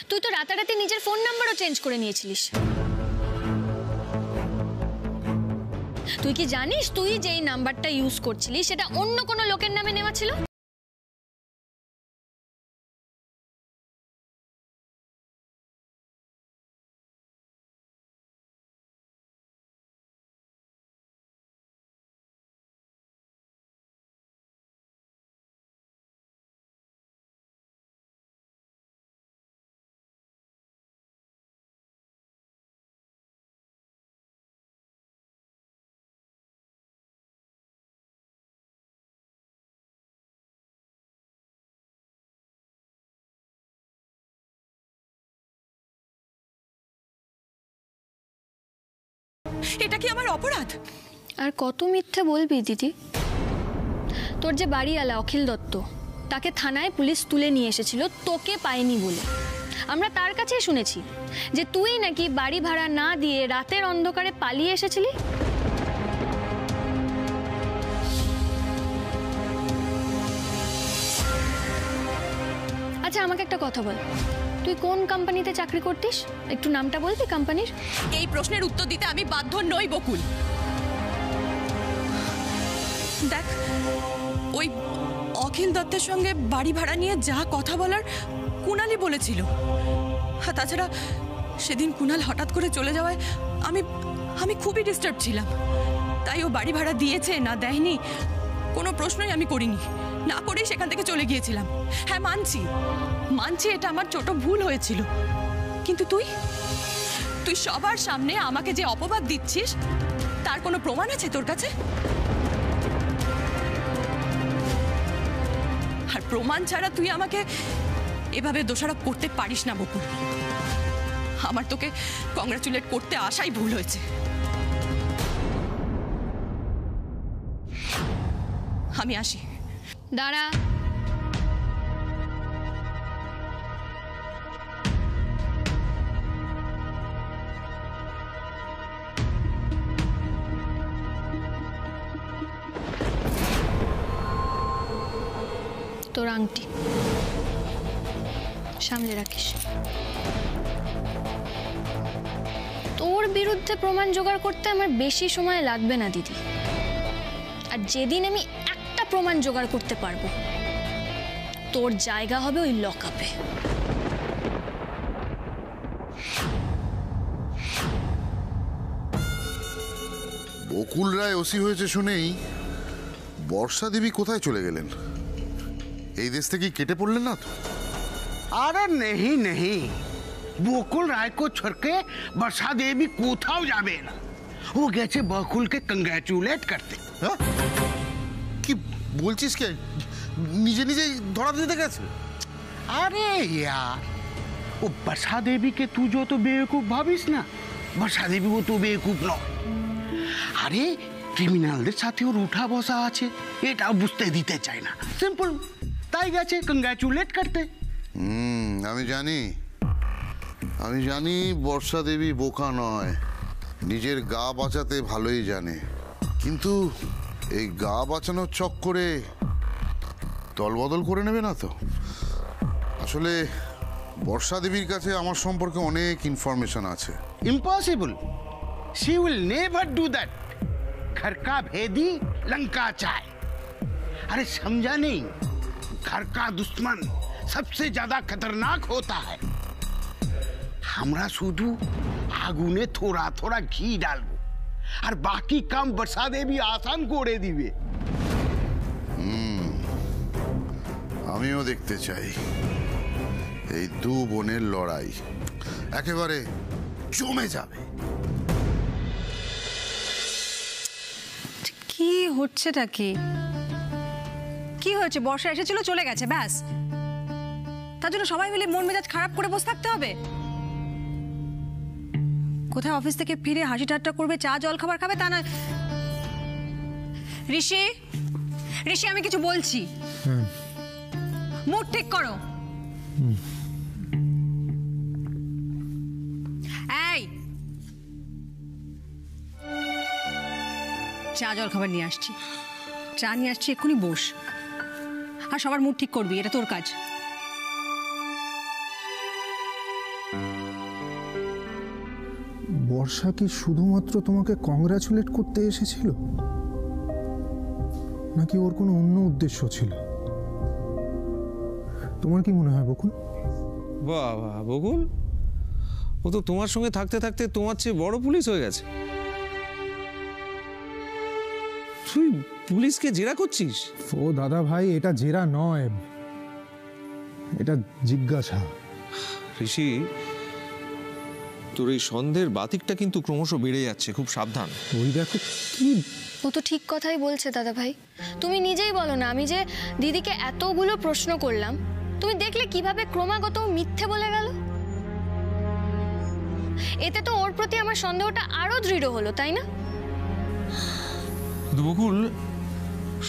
তুই তো রাতারাতি নিজের ফোন নাম্বারও চেঞ্জ করে নিয়েছিলিস। তুই কি জানিস তুই যেই নাম্বারটা ইউজ করছিলিস সেটা অন্য কোনো লোকের নামে নেওয়া ছিল? এটা কি আমার অপরাধ? আর কত মিথ্যে বলবি দিদি? তোর যে বাড়িওয়ালা অখিল দত্ত, তাকে থানায় পুলিশ তুলে নিয়ে এসেছিল তোকে পায়নি বলে। আমরা তার কাছেই শুনেছি যে তুই নাকি বাড়ি ভাড়া না দিয়ে রাতের অন্ধকারে পালিয়ে এসেছিলি। আচ্ছা আমাকে একটা কথা বল, তুই কোন কোম্পানিতে চাকরি করতিস? একটু নামটা বলবি কোম্পানির? এই প্রশ্নের উত্তর দিতে আমি বাধ্য নই বকুল। দেখ, ওই অখিল দত্তের সঙ্গে বাড়ি ভাড়া নিয়ে যা কথা বলার কুণালই বলেছিল। তাছাড়া সেদিন কুণাল হঠাৎ করে চলে যাওয়ায় আমি খুবই ডিস্টার্ব ছিলাম। তাই ও বাড়ি ভাড়া দিয়েছে না দেয়নি কোনো প্রশ্নই আমি করিনি, না করেই সেখান থেকে চলে গিয়েছিলাম। হ্যাঁ মানছি এটা আমার ছোট ভুল হয়েছিল, কিন্তু তুই সবার সামনে আমাকে যে অপবাদ দিচ্ছিস তার কোনো প্রমাণ আছে তোর কাছে? আর প্রমাণ ছাড়া তুই আমাকে এভাবে দোষারোপ করতে পারিস না বকুল। আমার তোকে কংগ্রাচুলেট করতে আসাই ভুল হয়েছে। আমি আসি। দাঁড়া, তোর আংটি সামলে রাখিস। তোর বিরুদ্ধে প্রমাণ জোগাড় করতে আমার বেশি সময় লাগবে না দিদি। আর যেদিন আমি একটা প্রমাণ জোগাড় করতে পারবো, তোর জায়গা হবে ওই লকআপে। বকুল রায় ওসি হয়েছে শুনেই বর্ষা দেবী কোথায় চলে গেলেন? এই দেশ থেকে কেটে পড়লেন না তো? अरे नहीं नहीं, বকুল রায় को छोड़ के वर्षा देवी কোথাও যাবে না। ও গেছে বকুলকে কংগ্রেচুলেট করতে। কি বলছিস? কে নিজে নিজে ধরা দিতে গেছে? अरे यार, वो वर्षा देवी के तू जो तो बेवकूफ भाविस ना, वर्षा देवी वो तो बेवकूफ নয়। আরে ক্রিমিনালদের সাথে ওর উঠা বসা আছে, এটা বুঝতে দিতে চায় না। সিম্পল, তাই গেছে কংগ্রেচুলেট করতে। আমি জানি বর্ষা দেবী বোকা নয়, নিজের গা বাঁচাতে ভালোই জানে। কিন্তু এই গা বাঁচানোর চক্করে দলবদল করে নেবে না তো? আসলে বর্ষা দেবীর কাছে আমার সম্পর্কে অনেক ইনফরমেশন আছে। Impossible, she will never do that। घर का भेदी लंका चाय। अरे समझा नहीं, घर का दुश्मन सबसे ज्यादा खतरनाक होता है। हमरा শুধু আগুনে থোড়া থোড়া ঘি ডালবো, আর বাকি কাম বর্ষা দেবী আসান করে দিবে। আমিও দেখতে চাই এই দু বোনের লড়াই একেবারে জমে যাবে। কি হচ্ছেটা কি হয়েছে? বর্ষা এসেছিল, চলে গেছে, ব্যাস। তার জন্য সবাই মিলে মন মেজাজ খারাপ করে বসে থাকতে হবে? কোথায় অফিস থেকে ফিরে হাসি ঠাট্টা করবে, চা জল খাবার খাবে, তা না। ঋষি আমি কিছু বলছি, মুড ঠিক করো। এই চা জল খাবার নিয়ে আসছি, চা নিয়ে আসছি, এক্ষুনি বস। আর সবার মুড ঠিক করবি, এটা তোর কাজ। বর্ষা কি শুধুমাত্র তোমাকে কংগ্রাচুলেট করতে এসেছিল, নাকি ওর কোনো অন্য উদ্দেশ্য ছিল? তোমার কি মনে হয় বকুল? বাবা বকুল, ও তো তোমার সঙ্গে থাকতে থাকতে তোমার চেয়ে বড় পুলিশ হয়ে গেছে। তুই পুলিশকে জেরা করছিস? ও দাদা ভাই, এটা জেরা নয়, এটা জিজ্ঞাসা। ঋষি, তোর এই সন্দেহের বাতিকটা কিন্তু ক্রমশ বেড়ে যাচ্ছে, খুব সাবধান। ওই দেখো কি। ও তো ঠিক কথাই বলছে দাদা ভাই। তুমি নিজেই বলো না, আমি যে দিদিকে এতগুলো প্রশ্ন করলাম, তুমি দেখলে কিভাবে ক্রমাগত মিথ্যে বলে গেল। এতে তো ওর প্রতি আমার সন্দেহটা আরো দৃঢ় হলো, তাই না? বকুল,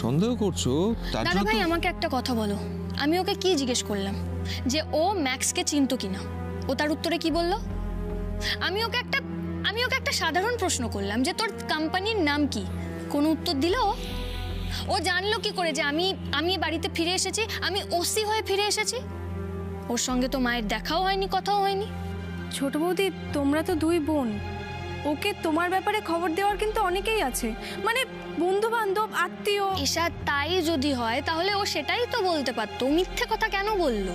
সন্দেহ করছো তার দাদা ভাই, আমাকে একটা কথা বলো, আমি ওকে কি জিজ্ঞেস করলাম যে ও ম্যাক্সকে চিনতো কিনা? ও তার উত্তরে কি বললো? আমি ওকে একটা সাধারণ প্রশ্ন করলাম যে তোর কোম্পানির নাম কি, কোনো উত্তর দিল? ও জানলো কি করে যে আমি বাড়িতে ফিরে এসেছি, আমি ওসি হয়ে ফিরে এসেছি? ওর সঙ্গে তো মায়ের দেখাও হয়নি, কথাও হয়নি। ছোট বৌদি, তোমরা তো দুই বোন, ওকে তোমার ব্যাপারে খবর দেওয়ার কিন্তু অনেকেই আছে, মানে বন্ধু বান্ধব, আত্মীয়। ঈশা, তাই যদি হয় তাহলে ও সেটাই তো বলতে পারতো, মিথ্যে কথা কেন বললো?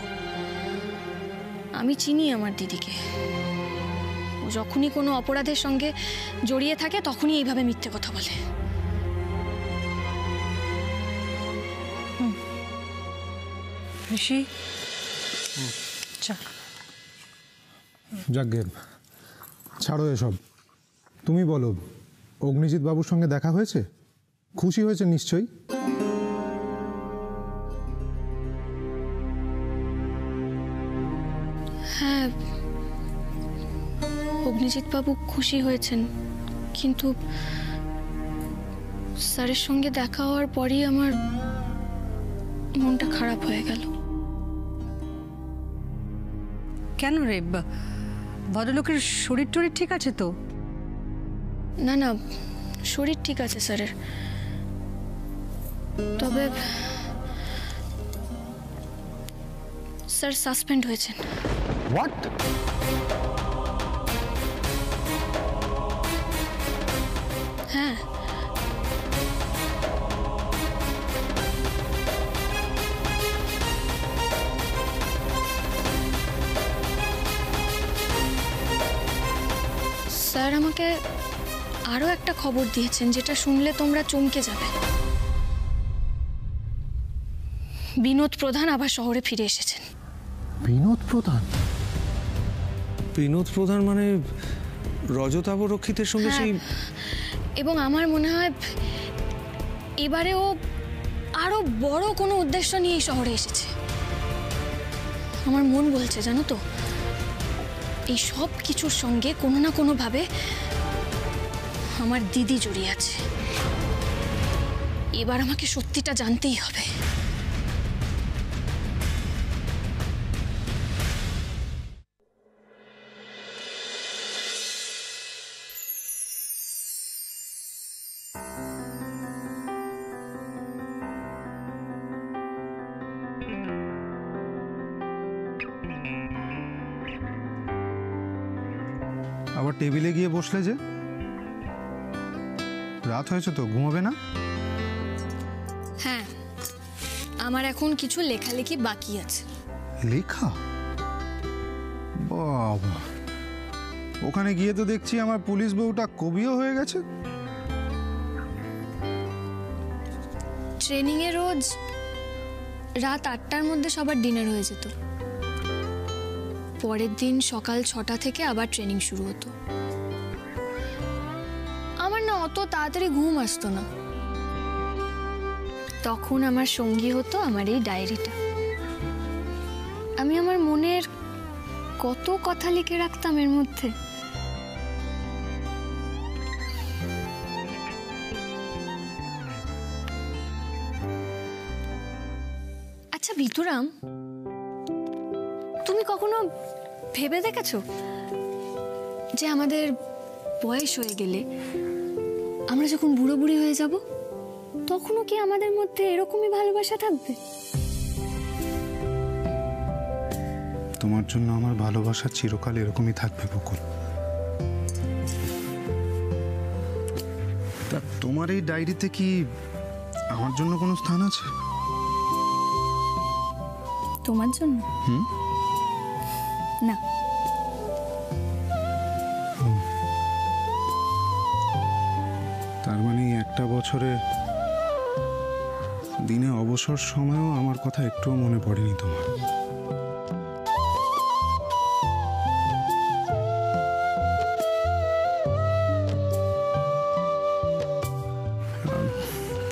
আমি চিনি আমার দিদিকে, ও যখনই কোনো অপরাধের সঙ্গে জড়িয়ে থাকে তখনই এইভাবে মিথ্যে কথা বলে। ঋষি, যাকগে, ছাড়ো এসব। তুমি বলো, অগ্নিজিৎ বাবুর সঙ্গে দেখা হয়েছে? খুশি হয়েছে নিশ্চয়ই? হ্যাঁ, অগ্নিজিৎ বাবু খুশি হয়েছেন, কিন্তু স্যারের সঙ্গে দেখা হওয়ার পরই আমার মনটা খারাপ হয়ে গেল। কেন রে? ভদ্রলোকের শরীর টরীর ঠিক আছে তো? না না, শরীর ঠিক আছে স্যারের, তবে স্যার সাসপেন্ড হয়েছেন। হোয়াট? হ্যাঁ, স্যার আমাকে আরো একটা খবর দিয়েছেন যেটা শুনলে তোমরা চমকে যাবে। বিনোদ প্রধান আবার শহরে ফিরে এসেছেন। বিনোদ প্রধান? বিনোদ প্রধান মানে রজতাবরক্ষিতের সঙ্গে সেই? এবং আমার মনে হয় এবারে ও আরো বড় কোনো উদ্দেশ্য নিয়ে এই শহরে এসেছে। আমার মন বলছে, জানো তো, এই সব কিছুর সঙ্গে কোনো না কোনো ভাবে আমার দিদি জড়িয়ে আছে। এবার আমাকে সত্যিটা জানতেই হবে। আবার টেবিলে গিয়ে বসলে যে? রাত হয়েছে তো, ঘুমাবে না? হ্যাঁ, আমার এখন কিছু লেখালেখি বাকি আছে। লেখা? বাবা, ওখানে গিয়ে তো দেখছি আমার পুলিশ বউটা কবিও হয়ে গেছে। ট্রেনিংয়ে রোজ রাত 8টার মধ্যে সবার ডিনার হয়ে যেত। পরের দিন সকাল 6টা থেকে আবার ট্রেনিং শুরু হতো। আমার না অত তাড়াতাড়ি ঘুম আসতো না। তখন আমার সঙ্গী হতো আমার এই ডায়েরিটা। আমি আমার মনের কত কথা লিখে রাখতাম এর মধ্যে। আচ্ছা ভিতুরাম, তুমি কখনো ভেবে দেখেছো যে আমাদের বয়স হয়ে গেলে, আমরা যখন বুড়ো বুড়ি হয়ে যাব, তখনও কি আমাদের মধ্যে এরকমই ভালোবাসা থাকবে? তোমার জন্য আমার ভালোবাসা চিরকাল এরকমই থাকবে বকুল। তোমার এই ডায়েরিতে কি আমার জন্য কোনো স্থান আছে? তোমার জন্য? না। তার মানে একটা বছরে দিনে অবসর সময়ও আমার কথা একটুও মনে পড়েনি তোমার।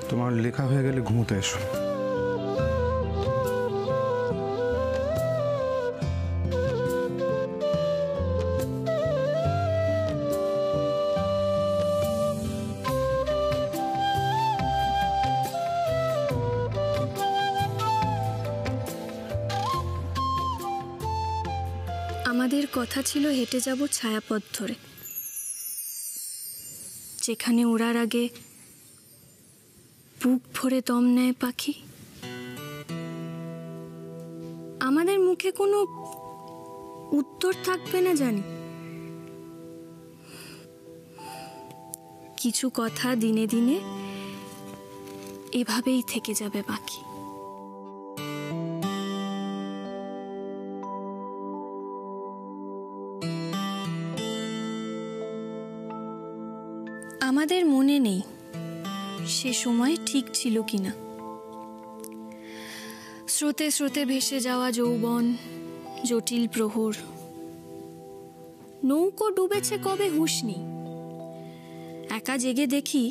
তোমার লেখা হয়ে গেলে ঘুমোতে এসো। আমাদের কথা ছিল হেঁটে যাব ছায়াপথ ধরে, যেখানে ওড়ার আগে বুক ভরে দম নেয় পাখি। আমাদের মুখে কোনো উত্তর থাকবে না জানি, কিছু কথা দিনে দিনে এভাবেই থেকে যাবে বাকি। আমাদের মনে নেই সে সময় ঠিক ছিল কিনা। স্রোতে স্রোতে ভেসে যাওয়া যৌবন, জটিল প্রহর, নৌকো ডুবেছে কবে হুঁশ নেই। একা জেগে দেখি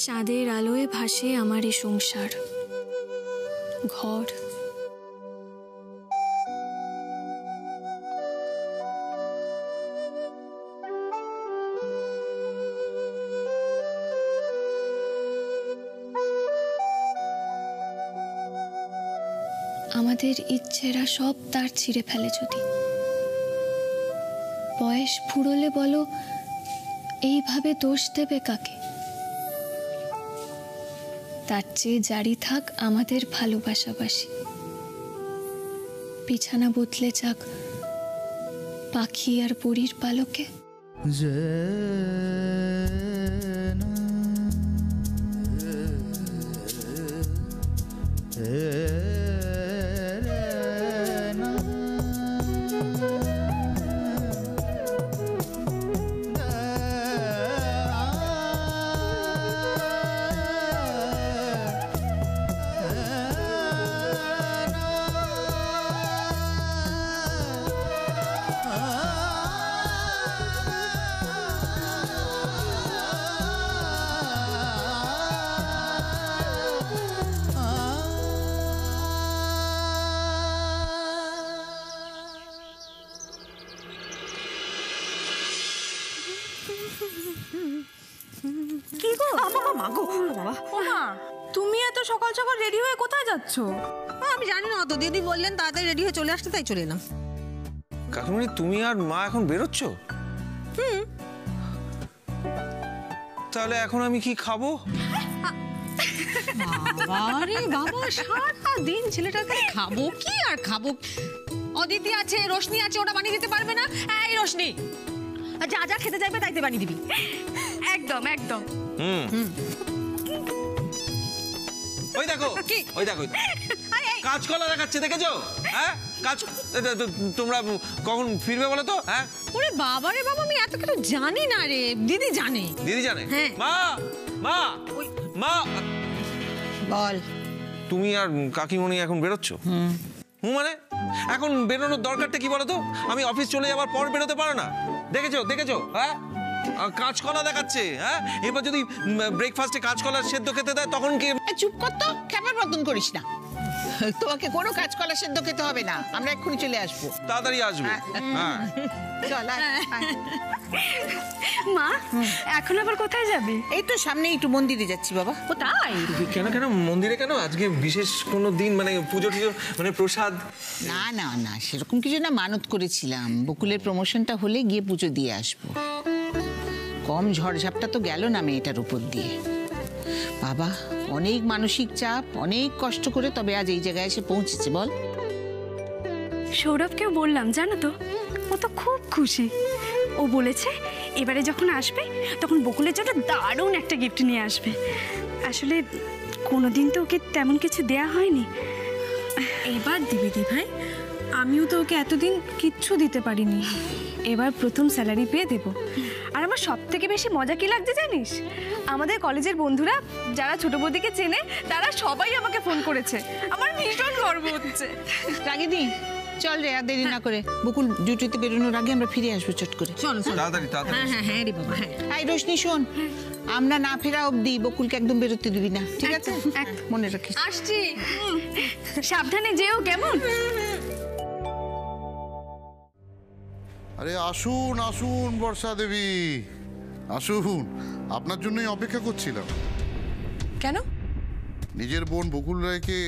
চাঁদের আলোয় ভাসে আমার এ সংসার, ঘর। আমাদের ইচ্ছেরা সব তার ছিঁড়ে ফেলে যদি। বয়স ফুরলে বলো এইভাবে দোষ দেবে কাকে? তার চেয়ে জারি থাক আমাদের ভালোবাসাবাসি। বিছানা বদলে যাক পাখি আর পরীর পালকে। কি গো মাগো বাবা, ও মা তুমি এত সকাল সকাল রেডি হয়ে কোথায় যাচ্ছ? আমি জানি না, তো দিদি বললেন তাড়াতাড়ি রেডি হয়ে চলে আসতে, তাই চলে এলাম। কাকিমণি, তুমি আর মা এখন বেরোচ্ছ? তাহলে এখন আমি কি খাবো? আরে বাবা, সারা দিন ছেলেটাকে খাবো কি আর খাবো? অদিতি আছে, রোশনি আছে, ওটা বানিয়ে দিতে পারবে না? এই রোশনি, যা যা খেতে যাবে তাইতে বানিয়ে দিবি। একদম একদম। ওই দেখো, ওই দেখো কাঁচকলা দেখাচ্ছে, দেখেছো? হ্যাঁ, তোমরা কখন ফিরবে বলো তো? হ্যাঁ, ওরে বাবা রে বাবা, আমি এত কিছু জানি না রে। দিদি জানে। দিদি জানে? হ্যাঁ। মা মা মা, বল। তুমি আর কাকিমণি এখন বেরোচ্ছ? মানে এখন বেরোনোর দরকারটা কি বলো তো? আমি অফিস চলে যাওয়ার পর বেরোতে পারো না? দেখেছো দেখেছো? হ্যাঁ, কাঁচকলা দেখাচ্ছে। হ্যাঁ, এবার যদি ব্রেকফাস্টে কাঁচকলার সেদ্ধ খেতে দেয় তখন কি? চুপ কর তো, খেপার মতন করিস না। তোমাকে কোনো কাঁচকলা সেদ্ধ খেতে হবে না, আমরা এক্ষুনি চলে আসবো। তাড়াতাড়ি আসবে। হ্যাঁ, চল। মা, এখন আবার কোথায় যাবে? এই তো সামনে একটু মন্দিরে যাচ্ছি বাবা। ও তাই? কেন কেন মন্দিরে কেন? আজকে বিশেষ কোনো দিন, মানে পুজো টুজো, মানে প্রসাদ? না না না, সেরকম কিছু না, মানত করেছিলাম বকুলের প্রমোশনটা হলে গিয়ে পুজো দিয়ে আসবো। কম ঝড়ঝাপটা তো গেল না মেয়েটার উপর দিয়ে। বাবা, অনেক মানসিক চাপ, অনেক কষ্ট করে তবে আজ এই জায়গায় এসে পৌঁছেছে। বল। সৌরভকেও বললাম, জানো তো, ও তো খুব খুশি। ও বলেছে এবারে যখন আসবে তখন বকুলের জন্য দারুণ একটা গিফট নিয়ে আসবে। আসলে কোনোদিন তো ওকে তেমন কিছু দেয়া হয়নি, এবার দিবি দি ভাই। আমিও তো ওকে এতদিন কিচ্ছু দিতে পারিনি, এবার প্রথম স্যালারি পেয়ে দেব। আর আমার সব থেকে বেশি মজা কি লাগছে জানিস, আমাদের কলেজের বন্ধুরা যারা ছোট বৌদিকে চেনে তারা সবাই আমাকে ফোন করেছে, আমার ভীষণ গর্ব হচ্ছে। রাগিনী চল রে, আর দেরি না করে, বকুল ডিউটিতে বেরোনোর আগে আমরা ফিরে আসবো চট করে। চলো চলো। তাড়াতাড়ি তাড়াতাড়ি। হ্যাঁ হ্যাঁ হ্যাঁ রে বাবা, হ্যাঁ। এই রোশনি শোন, আমরা না ফেরা অবধি বকুলকে একদম বেরোতে দিবি না, ঠিক আছে? মনে রাখিস। আসছি। সাবধানে যেও কেমন। আরে আসুন আসুন বর্ষা দেবী, আসুন, আপনার জন্যই অপেক্ষা করছিলাম। কেন? নিজের বোন বকুল রায়কে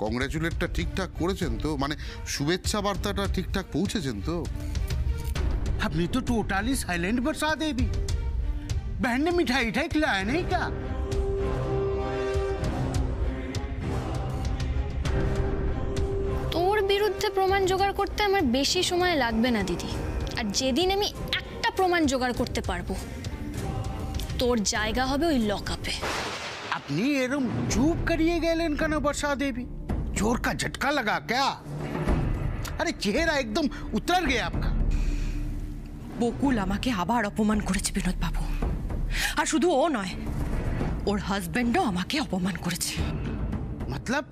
কংগ্রেচুলেটটা ঠিকঠাক করেছেন তো? মানে শুভেচ্ছা বার্তাটা ঠিকঠাক পৌঁছেছেন তো? अपनी तो टोटली साइलेंट बरसा देवी। बहन ने मिठाई उठाई खिलाया नहीं क्या? তোর বিরুদ্ধে প্রমাণ জোগাড় করতে আমার বেশি সময় লাগবে না দিদি। আর যেদিন আমি একটা প্রমাণ জোগাড় করতে পারবো, তোর জায়গা হবে ওই লকআপে। अपनी एरम चुप करिए गए इनका ना बरसा देवी, जोर का झटका लगा क्या? अरे चेहरा एकदम उतर गया आपका। বকুল আমাকে আবার অপমান করেছে বিনোদ বাবু, আর শুধু ও নয়, ওর হাজবেন্ডও আমাকে অপমান করেছে। मतलब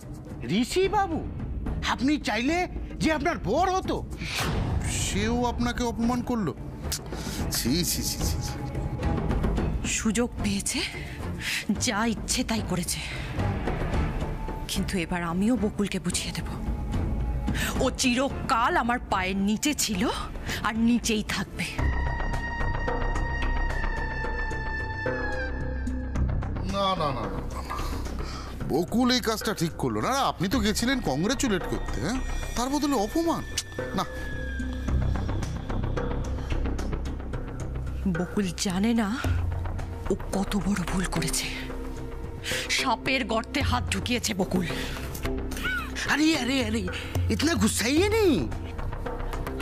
ঋষি বাবু আপনি চাইলে যে আপনার বর হতো, সেও আপনাকে অপমান করলো? ছি ছি ছি ছি ছি। সুযোগ পেয়েছে, যা ইচ্ছে তাই করেছে। কিন্তু এবার আমিও বকুলকে বুঝিয়ে দেব, ও চিরকাল আমার পায়ের নিচে ছিল আর নিচেই থাকবে। না না না না না, বকুল এই কাজটা ঠিক করলো না। আপনি তো গেছিলেন কংগ্রেচুলেট করতে, হ্যাঁ, তার বদলে অপমান? না, বকুল জানে না ও কত বড় ভুল করেছে। সাপের গর্তে হাত ঢুকিয়েছে বকুল। अरे अरे अरे इतना गुस्साइए नहीं।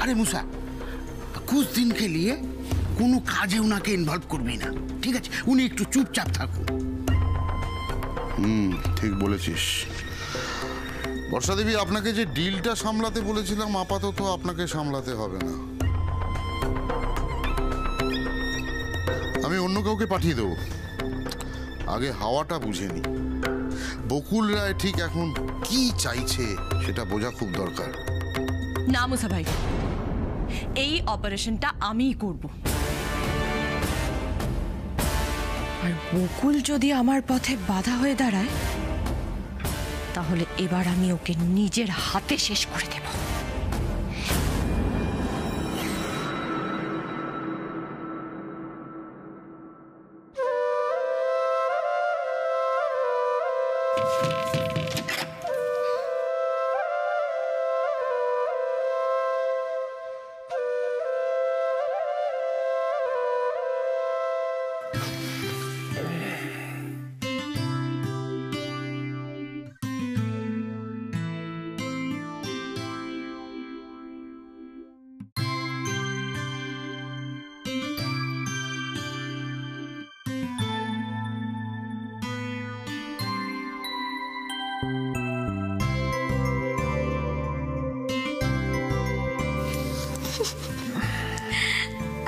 अरे मूसा, कुछ दिन के लिए কোনো কাজে ওনাকে ইনভলভ করবি না, ঠিক আছে? উনি একটু চুপচাপ থাকুন। ঠিক বলেছিস বর্ষা দেবী। আপনাকে যে ডিলটা সামলাতে বলেছিলাম, আপাতত আপনাকে সামলাতে হবে না, আমি অন্য কাউকে পাঠিয়ে দেবো। আগে হাওয়াটা বুঝে নি, বকুল রায় ঠিক এখন কি চাইছে সেটা বোঝা খুব দরকার। না মুসা ভাই, এই অপারেশনটা আমিই করব। আর বকুল যদি আমার পথে বাধা হয়ে দাঁড়ায়, তাহলে এবার আমি ওকে নিজের হাতে শেষ করে দেব।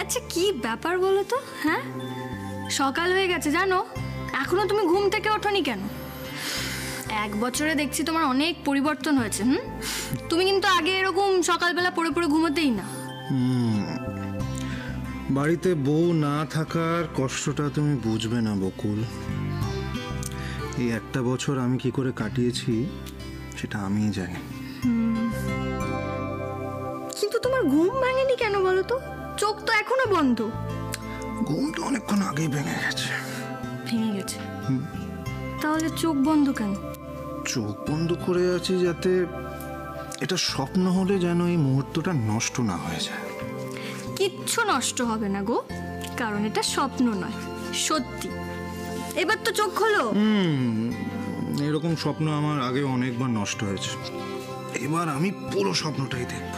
আচ্ছা কি ব্যাপার বলো তো? হ্যাঁ, সকাল হয়ে গেছে জানো, এখনো তুমি ঘুম থেকে ওঠোনি কেন? 1 বছরে দেখছি তোমার অনেক পরিবর্তন হয়েছে। তুমি কিন্তু আগে এরকম সকালবেলা পড়ে পড়ে ঘুমোতেই না। বাড়িতে বউ না থাকার কষ্টটা তুমি বুঝবে না বকুল। এই 1 বছর আমি কি করে কাটিয়েছি সেটা আমিই জানি। কিন্তু তোমার ঘুম ভাঙেনি কেন বলো তো? চোখ তো এখনো বন্ধ। ঘুম তো অনেকক্ষণ আগেই ভেঙে গেছে। ভেঙে গেছে? তাহলে চোখ বন্ধ কেন? চোখ বন্ধ করে আছি যাতে এটা স্বপ্ন হলে যেন এই মুহূর্তটা নষ্ট না হয়ে যায়। কিচ্ছু নষ্ট হবে না গো, কারণ এটা স্বপ্ন নয়, সত্যি। এবার তো চোখ খোলো। এরকম স্বপ্ন আমার আগে অনেকবার নষ্ট হয়েছে, এবার আমি পুরো স্বপ্নটাই দেখব।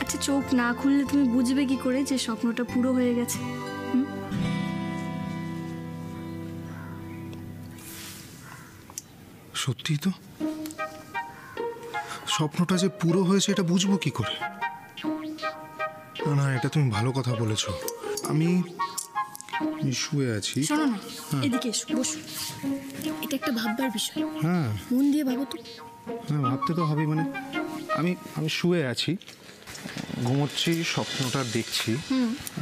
আচ্ছা, চোখ না খুললে তুমি বুঝবে কি করে যে স্বপ্নটা পুরো হয়ে গেছে? সত্যি তো, স্বপ্নটা যে পুরো হয়েছে এটা বুঝবো কি করে? না না, এটা তুমি ভালো কথা বলেছো। আমি শুয়ে আছি। শোনো না, এদিকে এসো, বসো। এটা একটা ভাববার বিষয়। হ্যাঁ মন দিয়ে ভাবো তো। হ্যাঁ, ভাবতে তো হবে। মানে আমি শুয়ে আছি, ঘুমোচ্ছি, স্বপ্নটা দেখছি।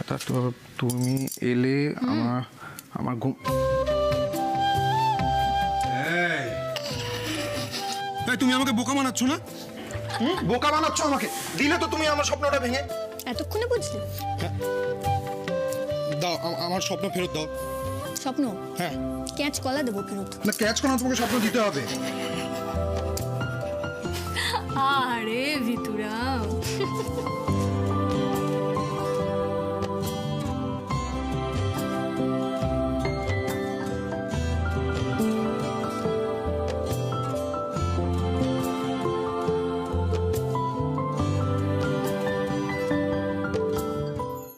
তারপর তুমি এলে, আমার ঘুম। তুমি আমাকে বোকা বানাচ্ছ না? বোকা বানাচ্ছ আমাকে। দিলে তো তুমি আমার স্বপ্নটা ভেঙে। এতক্ষণে বুঝলে? দাও আমার স্বপ্ন ফেরত দাও। স্বপ্ন? হ্যাঁ। ক্যাচ কলা দেবো ফেরত। না, ক্যাচ করা তোমাকে স্বপ্ন দিতে হবে। আরে ভিতুরাম,